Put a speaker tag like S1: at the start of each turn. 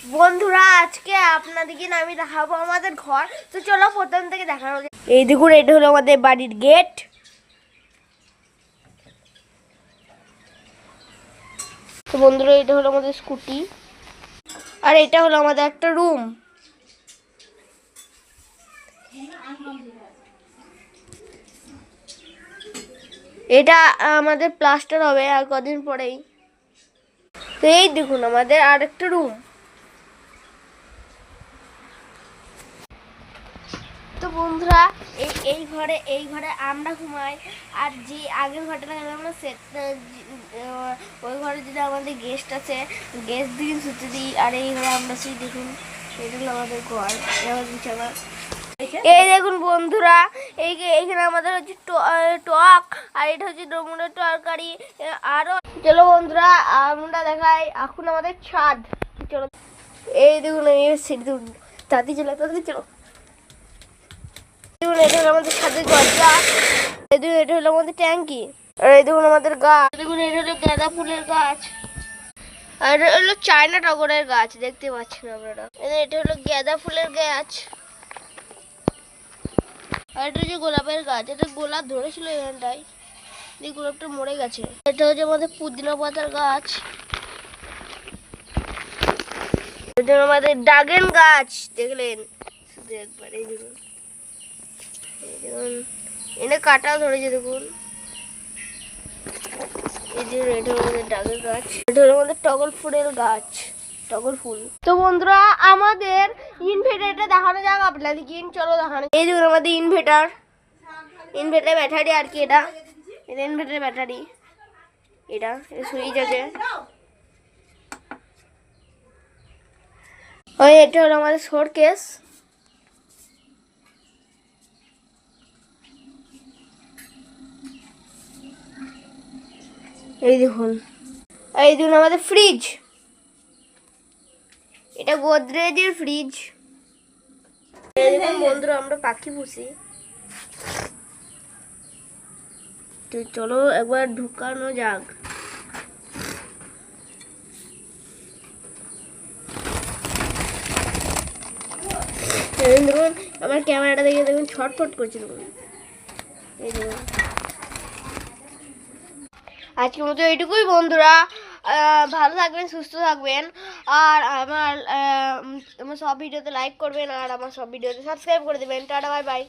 S1: বন্ধুরা আজকে আপনাদেরকে আমি দেখাবো আমাদের ঘর। তো চলো প্রথম থেকে দেখানো। এই দেখুন, এটা হলো আমাদের বাড়ির গেট। তো বন্ধুরা এটা হলো আমাদের স্কুটি, আর এটা হলো আমাদের একটা রুম। এটা আমাদের প্লাস্টার হবে আর কদিন পরেই। তো এই দেখুন আমাদের আর একটা রুম। তো বন্ধুরা এই ঘরে আমরা ঘুমাই। আর যে আগের ঘরটা আমরা ওই ঘরে যদি আমাদের গেস্ট আছে, গেস্ট দিন শুতে দিই। আর এই ঘরে আমরা সেই দেখুন, এটা হলো আমাদের ঘর, আমার বিছানা। এই দেখুন বন্ধুরা, এইখানে আমাদের হচ্ছে টক, আর এটা হচ্ছে ডমুনের তরকারি। আরো চলো বন্ধুরা আমরা দেখাই এখন আমাদের ছাদ। চলো এই দেখুন, তাড়াতাড়ি চলো, তাড়াতাড়ি চলো। এটা হলো আমাদের ছাদের দরজা। এই দেখুন, এটা হলো আমাদের ট্যাঙ্কি। আর এই দেখুন আমাদের গাছ। দেখুন এটা হলো গাঁদা ফুলের গাছ, আর এটা হলো চায়না টগরের গাছ, দেখতে পাচ্ছেন আপনারা। এটা হলো গাঁদা ফুলের গাছ, আর এটা হচ্ছে গোলাপের গাছ। এটা গোলাপ ধরেছিল এখানটায়, এই গোলাপটা মরে গেছে। এটা হচ্ছে আমাদের পুদিনা পাতার গাছ। এটা আমাদের ড্রাগন গাছ, দেখলেন একবার। এই দেখুন, এনে কাটাও ধরেছে দেখুন। এই যে এটা আমাদের ডাবের গাছ, এটা হলো আমাদের টগর ফুলের গাছ, টগর ফুল। তো বন্ধুরা আমাদের ইনভার্টারটা দেখানো যাক আপনাদেরকে। চলো দেখানো। এই দেখুন আমাদের ইনভার্টার ব্যাটারি আর কি। এটা ইনভার্টার ব্যাটারি, এটা সুইচ আছে। ওই এটা হলো আমাদের শোকেস। এই দেখুন আমাদের ফ্রিজ, এটা গোদরেজের ফ্রিজ। এই দেখুন বন্ধুরা আমরা পাখি পুষি। তো চলো একবার ঢুকানো যাক। দেখুন আমার ক্যামেরাটা দেখে দেখুন ছটফট করছে। দেখুন এই দেখুন। আজকের মতো এইটুকুই বন্ধুরা। ভালো থাকবেন, সুস্থ থাকবেন। আর আমার সব ভিডিওতে লাইক করবেন, আর আমার সব ভিডিওতে সাবস্ক্রাইব করে দেবেন। Tata, bye bye.